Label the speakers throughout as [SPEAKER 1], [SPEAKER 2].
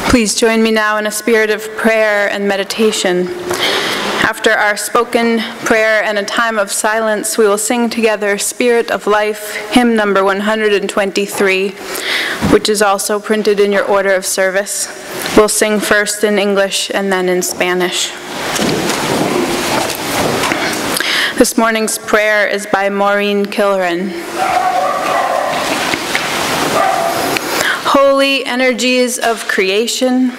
[SPEAKER 1] Please join me now in a spirit of prayer and meditation. After our spoken prayer and a time of silence, we will sing together Spirit of Life, hymn number 123, which is also printed in your order of service. We'll sing first in English and then in Spanish. This morning's prayer is by Maureen Kilren. Holy energies of creation,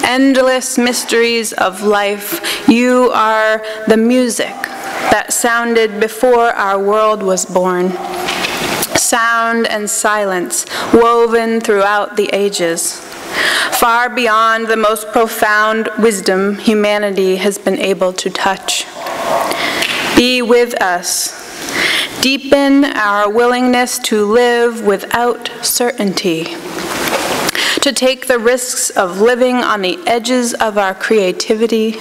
[SPEAKER 1] endless mysteries of life, you are the music that sounded before our world was born. Sound and silence woven throughout the ages, far beyond the most profound wisdom humanity has been able to touch. Be with us. Deepen our willingness to live without certainty, to take the risks of living on the edges of our creativity,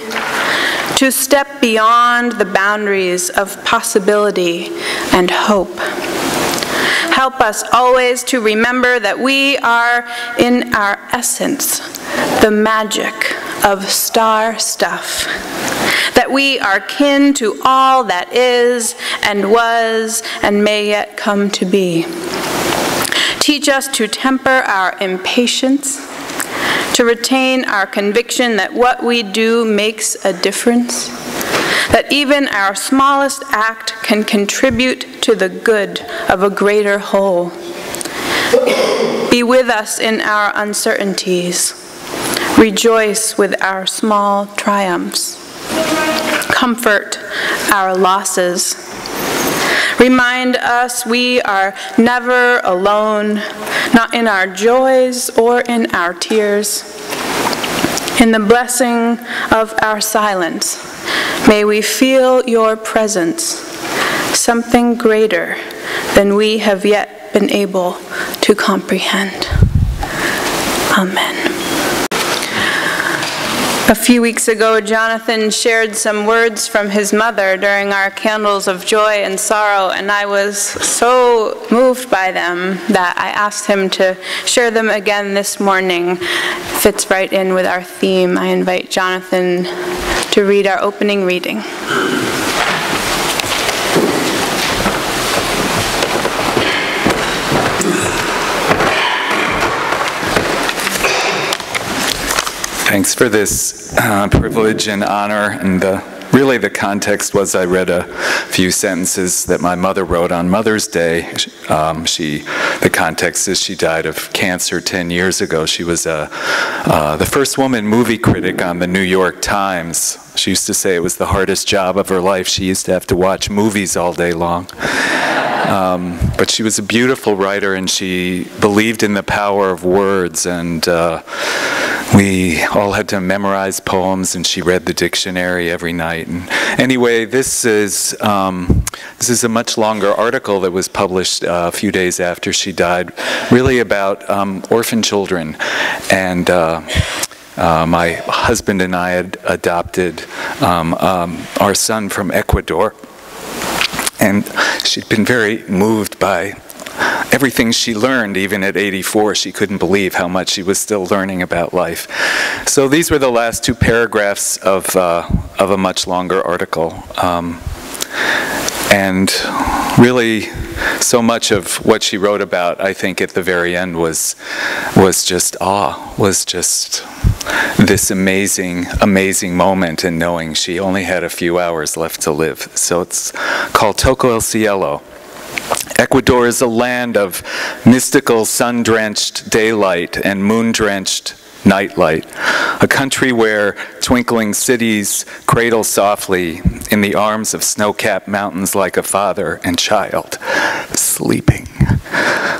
[SPEAKER 1] to step beyond the boundaries of possibility and hope. Help us always to remember that we are, in our essence, the magic of star stuff, that we are kin to all that is and was and may yet come to be. Teach us to temper our impatience, to retain our conviction that what we do makes a difference, that even our smallest act can contribute to the good of a greater whole. Be with us in our uncertainties. Rejoice with our small triumphs. Comfort our losses. Remind us we are never alone, not in our joys or in our tears. In the blessing of our silence, may we feel your presence, something greater than we have yet been able to comprehend. Amen. A few weeks ago, Jonathan shared some words from his mother during our Candles of Joy and Sorrow, and I was so moved by them that I asked him to share them again this morning. Fits right in with our theme. I invite Jonathan to read our opening reading.
[SPEAKER 2] Thanks for this privilege and honor, and really the context was I read a few sentences that my mother wrote on Mother's Day. The context is she died of cancer 10 years ago. She was the first woman movie critic on the New York Times. She used to say it was the hardest job of her life. She used to have to watch movies all day long. But she was a beautiful writer, and she believed in the power of words, and we all had to memorize poems, and she read the dictionary every night. And anyway, this is a much longer article that was published a few days after she died, really about orphan children. And my husband and I had adopted our son from Ecuador. And she'd been very moved by everything she learned. Even at 84, she couldn't believe how much she was still learning about life. So these were the last two paragraphs of a much longer article. And really, so much of what she wrote about, I think at the very end, was just awe, was just this amazing, amazing moment in knowing she only had a few hours left to live. So it's called Toco el Cielo. Ecuador is a land of mystical sun-drenched daylight and moon-drenched nightlight, a country where twinkling cities cradle softly in the arms of snow-capped mountains like a father and child sleeping,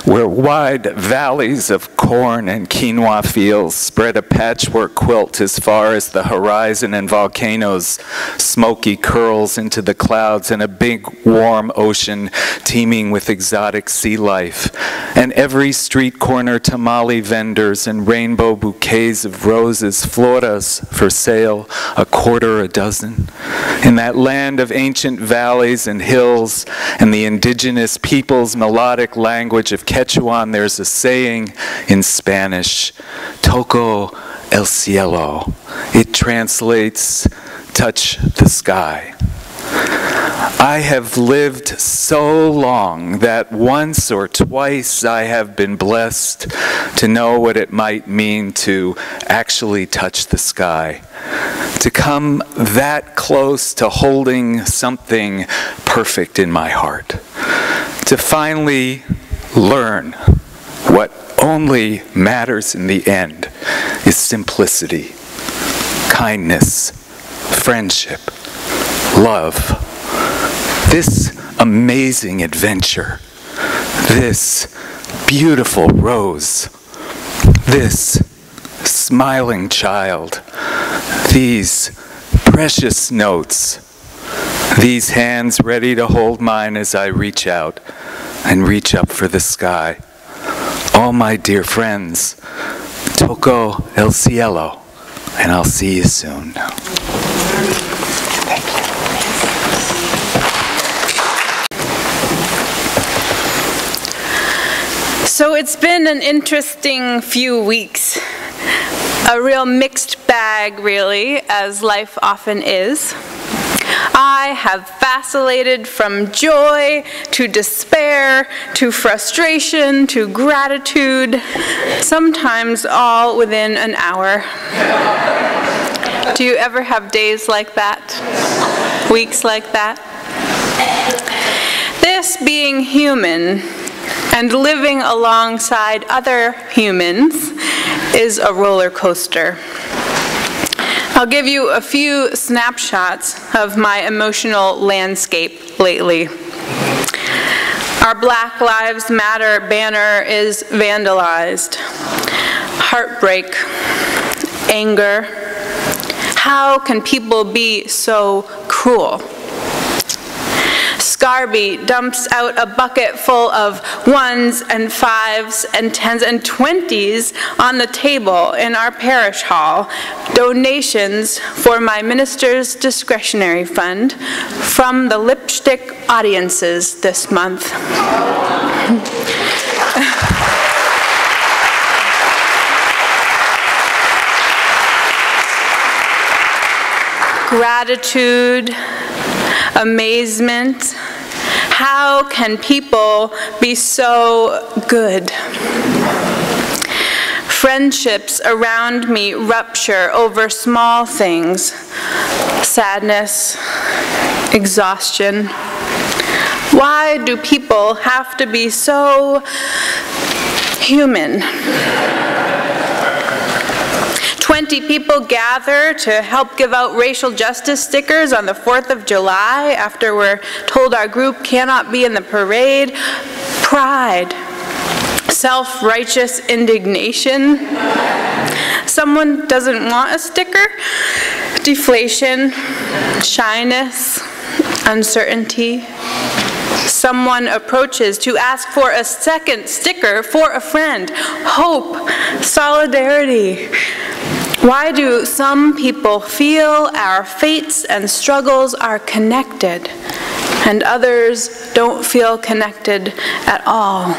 [SPEAKER 2] where wide valleys of corn and quinoa fields spread a patchwork quilt as far as the horizon, and volcanoes smoky curls into the clouds, and a big warm ocean teeming with exotic sea life, and every street corner tamale vendors and rainbow bouquets of roses, floras for sale, a quarter a dozen. In that land of ancient valleys and hills and the indigenous people's melodic language of Quechuan, there's a saying in Spanish, Toco el cielo. It translates, touch the sky. I have lived so long that once or twice I have been blessed to know what it might mean to actually touch the sky, to come that close to holding something perfect in my heart, to finally learn what only matters in the end is simplicity, kindness, friendship, love. This amazing adventure, this beautiful rose, this smiling child, these precious notes, these hands ready to hold mine as I reach out and reach up for the sky. All my dear friends, toco el cielo, and I'll see you soon.
[SPEAKER 1] So it's been an interesting few weeks. A real mixed bag, really, as life often is. I have vacillated from joy to despair to frustration to gratitude, sometimes all within an hour. Do you ever have days like that? Weeks like that? This being human and living alongside other humans is a roller coaster. I'll give you a few snapshots of my emotional landscape lately. Our Black Lives Matter banner is vandalized. Heartbreak, anger. How can people be so cruel? Scarby dumps out a bucket full of 1s and 5s and 10s and 20s on the table in our parish hall, donations for my minister's discretionary fund from the lipstick audiences this month. Gratitude, amazement. How can people be so good? Friendships around me rupture over small things. Sadness, exhaustion. Why do people have to be so human? 20 people gather to help give out racial justice stickers on the 4th of July after we're told our group cannot be in the parade. Pride, self-righteous indignation. Someone doesn't want a sticker. Deflation, shyness, uncertainty. Someone approaches to ask for a second sticker for a friend. Hope, solidarity. Why do some people feel our fates and struggles are connected, and others don't feel connected at all?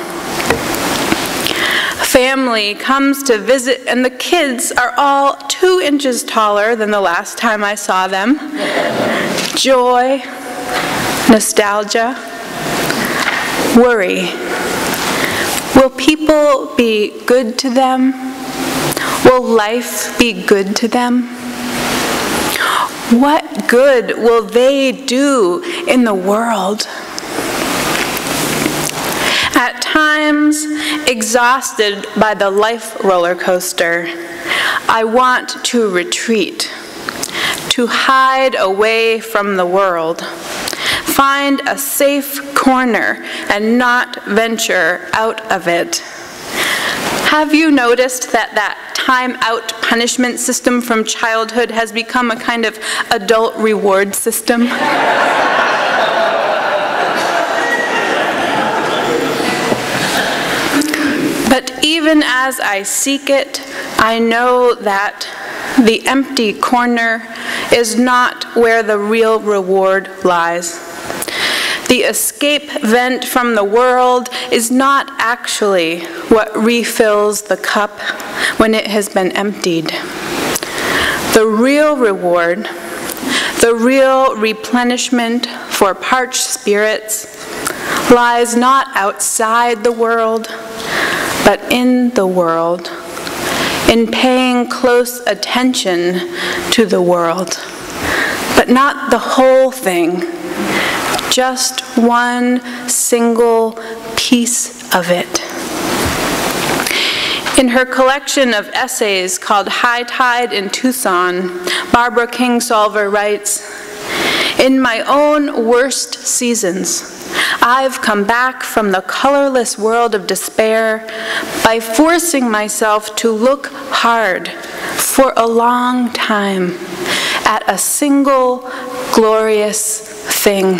[SPEAKER 1] Family comes to visit, and the kids are all 2 inches taller than the last time I saw them. Joy, nostalgia, worry. Will people be good to them? Will life be good to them? What good will they do in the world? At times, exhausted by the life roller coaster, I want to retreat, to hide away from the world, find a safe corner and not venture out of it. Have you noticed that time-out punishment system from childhood has become a kind of adult reward system? But even as I seek it, I know that the empty corner is not where the real reward lies. The escape vent from the world is not actually what refills the cup when it has been emptied. The real reward, the real replenishment for parched spirits lies not outside the world, but in the world, in paying close attention to the world, but not the whole thing, just one single piece of it. In her collection of essays called High Tide in Tucson, Barbara Kingsolver writes, "In my own worst seasons, I've come back from the colorless world of despair by forcing myself to look hard for a long time at a single glorious thing.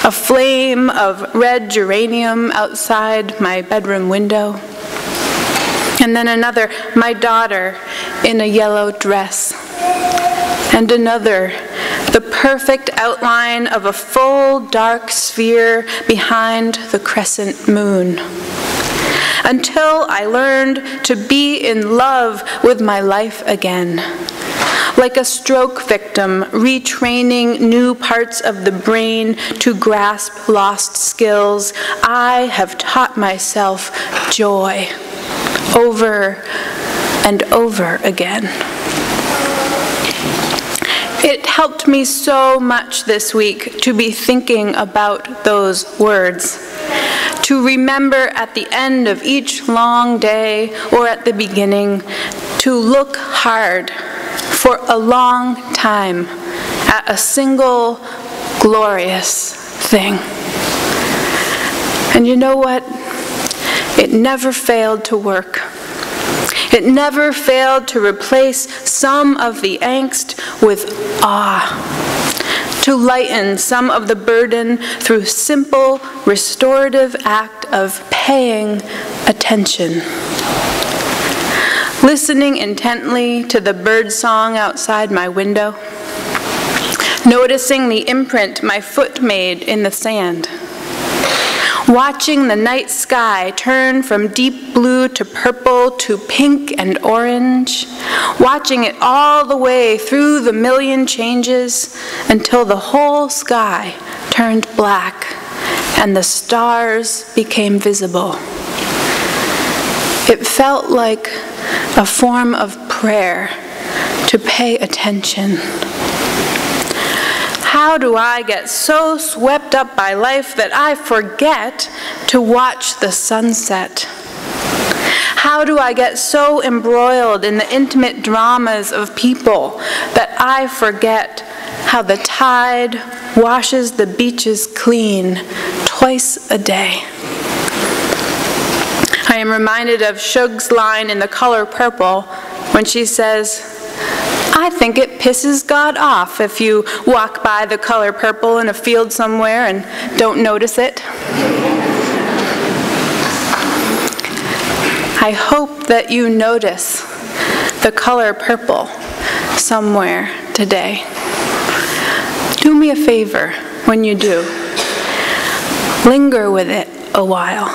[SPEAKER 1] A flame of red geranium outside my bedroom window. And then another, my daughter in a yellow dress. And another, the perfect outline of a full dark sphere behind the crescent moon. Until I learned to be in love with my life again. Like a stroke victim, retraining new parts of the brain to grasp lost skills, I have taught myself joy over and over again." It helped me so much this week to be thinking about those words, to remember at the end of each long day or at the beginning to look hard for a long time at a single glorious thing. And you know what? It never failed to work. It never failed to replace some of the angst with awe, to lighten some of the burden through simple, restorative act of paying attention. Listening intently to the bird song outside my window, noticing the imprint my foot made in the sand, watching the night sky turn from deep blue to purple to pink and orange, watching it all the way through the million changes until the whole sky turned black and the stars became visible. It felt like a form of prayer to pay attention. How do I get so swept up by life that I forget to watch the sunset? How do I get so embroiled in the intimate dramas of people that I forget how the tide washes the beaches clean twice a day? I am reminded of Shug's line in The Color Purple when she says, "I think it pisses God off if you walk by the color purple in a field somewhere and don't notice it." I hope that you notice the color purple somewhere today. Do me a favor when you do. Linger with it a while.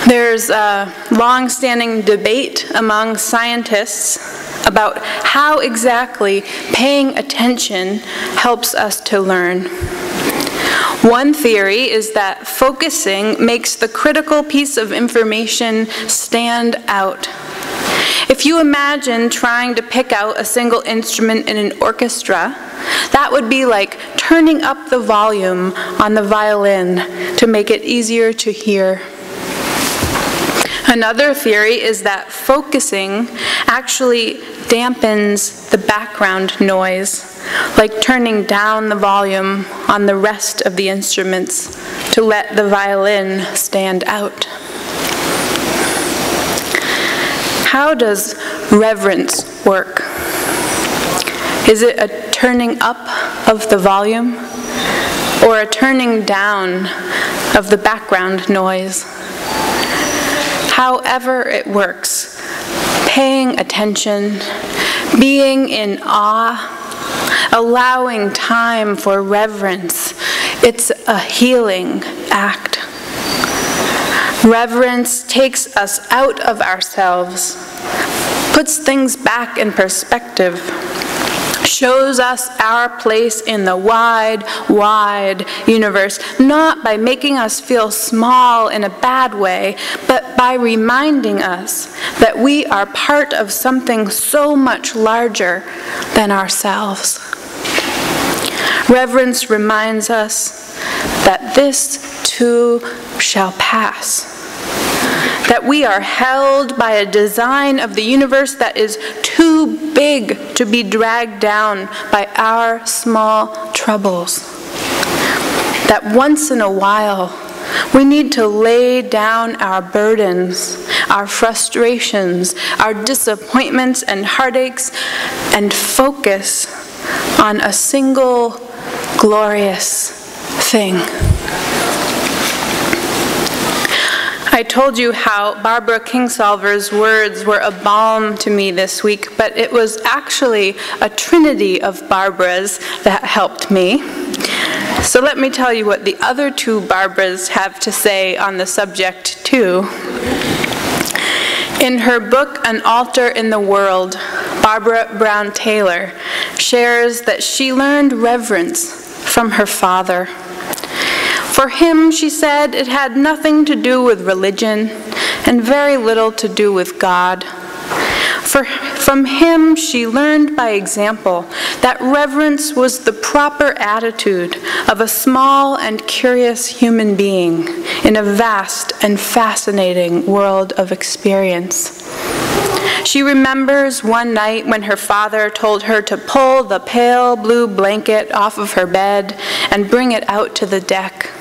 [SPEAKER 1] There's a long-standing debate among scientists about how exactly paying attention helps us to learn. One theory is that focusing makes the critical piece of information stand out. If you imagine trying to pick out a single instrument in an orchestra, that would be like turning up the volume on the violin to make it easier to hear. Another theory is that focusing actually dampens the background noise, like turning down the volume on the rest of the instruments to let the violin stand out. How does reverence work? Is it a turning up of the volume or a turning down of the background noise? However it works, paying attention, being in awe, allowing time for reverence, it's a healing act. Reverence takes us out of ourselves, puts things back in perspective, shows us our place in the wide, wide universe, not by making us feel small in a bad way, but by reminding us that we are part of something so much larger than ourselves. Reverence reminds us that this too shall pass, that we are held by a design of the universe that is too big to be dragged down by our small troubles. That once in a while, we need to lay down our burdens, our frustrations, our disappointments and heartaches, and focus on a single glorious thing. I told you how Barbara Kingsolver's words were a balm to me this week, but it was actually a trinity of Barbaras that helped me. So let me tell you what the other two Barbaras have to say on the subject too. In her book, An Altar in the World, Barbara Brown Taylor shares that she learned reverence from her father. For him, she said, it had nothing to do with religion and very little to do with God. From him, she learned by example that reverence was the proper attitude of a small and curious human being in a vast and fascinating world of experience. She remembers one night when her father told her to pull the pale blue blanket off of her bed and bring it out to the deck.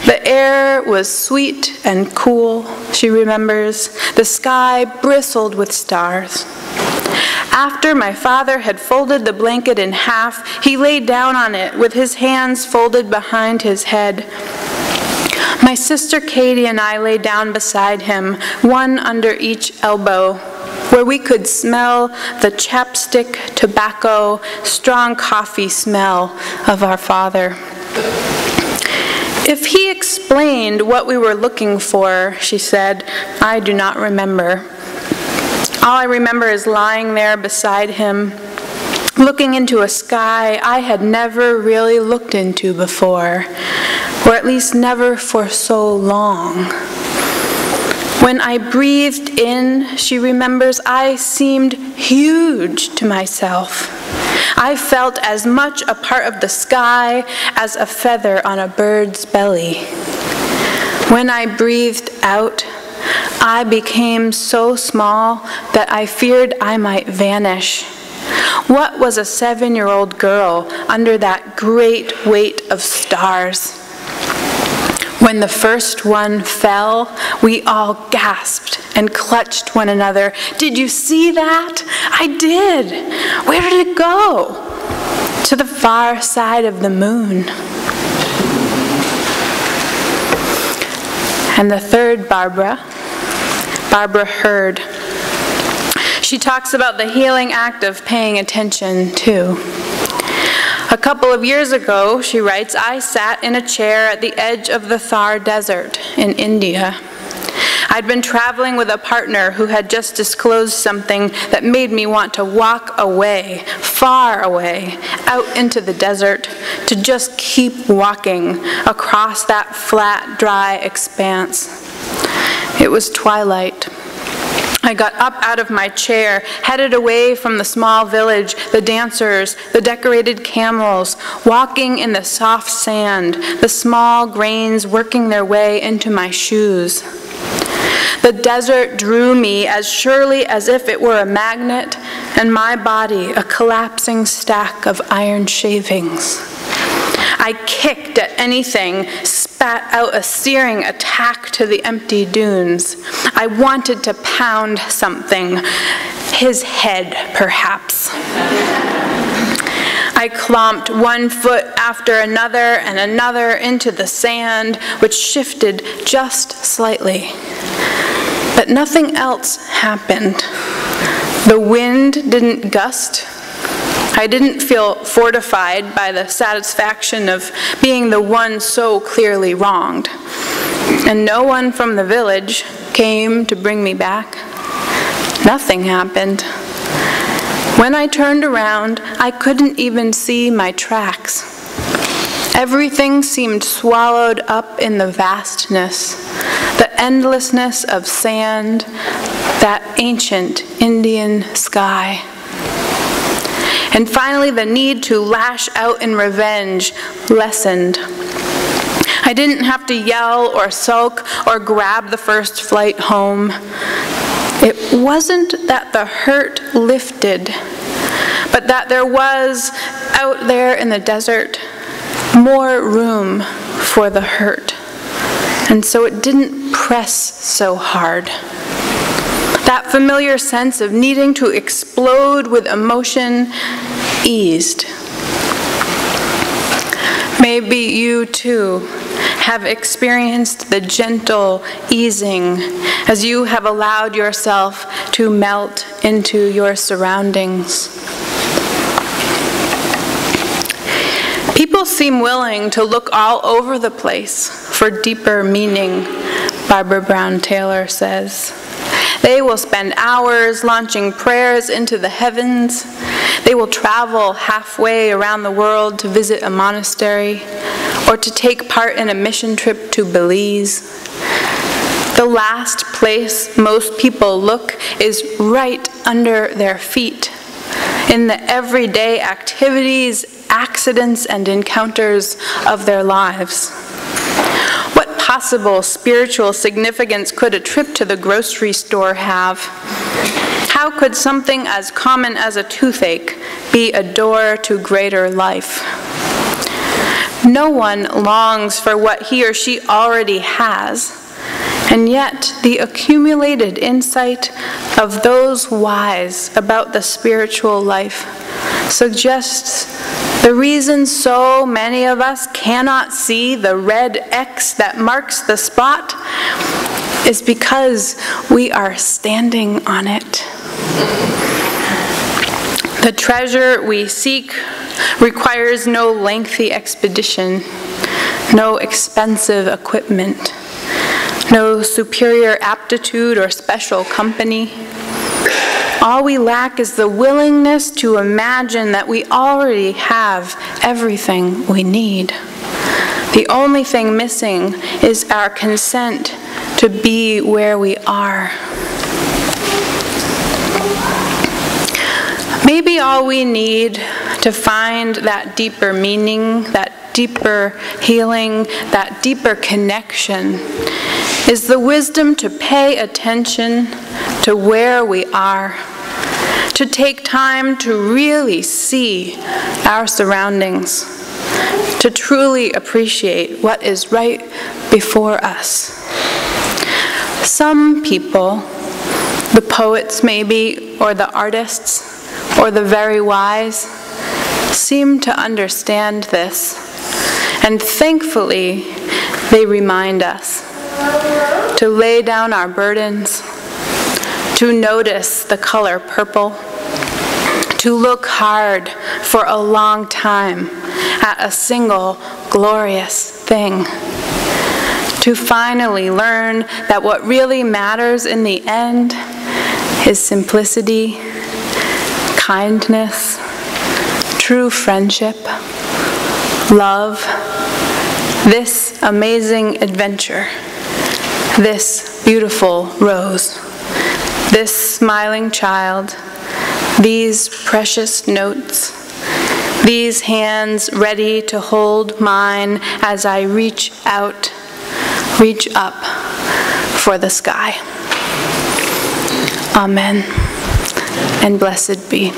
[SPEAKER 1] The air was sweet and cool, she remembers. The sky bristled with stars. After my father had folded the blanket in half, he lay down on it with his hands folded behind his head. My sister Katie and I lay down beside him, one under each elbow, where we could smell the chapstick, tobacco, strong coffee smell of our father. If he explained what we were looking for, she said, I do not remember. All I remember is lying there beside him, looking into a sky I had never really looked into before, or at least never for so long. When I breathed in, she remembers, I seemed huge to myself. I felt as much a part of the sky as a feather on a bird's belly. When I breathed out, I became so small that I feared I might vanish. What was a 7-year-old girl under that great weight of stars? When the first one fell, we all gasped and clutched one another. Did you see that? I did. Where did it go? To the far side of the moon. And the third Barbara Hurd. She talks about the healing act of paying attention too. A couple of years ago, she writes, I sat in a chair at the edge of the Thar Desert in India. I'd been traveling with a partner who had just disclosed something that made me want to walk away, far away, out into the desert, to just keep walking across that flat, dry expanse. It was twilight. I got up out of my chair, headed away from the small village, the dancers, the decorated camels, walking in the soft sand, the small grains working their way into my shoes. The desert drew me as surely as if it were a magnet, and my body a collapsing stack of iron shavings. I kicked at anything, spat out a searing attack to the empty dunes. I wanted to pound something, his head, perhaps. I clomped one foot after another and another into the sand, which shifted just slightly. But nothing else happened. The wind didn't gust. I didn't feel fortified by the satisfaction of being the one so clearly wronged. And no one from the village came to bring me back. Nothing happened. When I turned around, I couldn't even see my tracks. Everything seemed swallowed up in the vastness, the endlessness of sand, that ancient Indian sky. And finally, the need to lash out in revenge lessened. I didn't have to yell or sulk or grab the first flight home. It wasn't that the hurt lifted, but that there was, out there in the desert, more room for the hurt. And so it didn't press so hard. That familiar sense of needing to explode with emotion eased. Maybe you too have experienced the gentle easing as you have allowed yourself to melt into your surroundings. People seem willing to look all over the place for deeper meaning, Barbara Brown Taylor says. They will spend hours launching prayers into the heavens. They will travel halfway around the world to visit a monastery or to take part in a mission trip to Belize. The last place most people look is right under their feet, in the everyday activities, accidents, and encounters of their lives. What possible spiritual significance could a trip to the grocery store have? How could something as common as a toothache be a door to greater life? No one longs for what he or she already has, and yet the accumulated insight of those wise about the spiritual life suggests the reason so many of us cannot see the red X that marks the spot is because we are standing on it. The treasure we seek requires no lengthy expedition, no expensive equipment, no superior aptitude or special company. All we lack is the willingness to imagine that we already have everything we need. The only thing missing is our consent to be where we are. Maybe all we need to find that deeper meaning, that deeper healing, that deeper connection is the wisdom to pay attention to where we are, to take time to really see our surroundings, to truly appreciate what is right before us. Some people, the poets maybe, or the artists, or the very wise, seem to understand this, and thankfully they remind us to lay down our burdens, to notice the color purple, to look hard for a long time at a single glorious thing, to finally learn that what really matters in the end is simplicity, kindness, true friendship, love, this amazing adventure, this beautiful rose, this smiling child, these precious notes, these hands ready to hold mine as I reach out, reach up for the sky. Amen, and blessed be.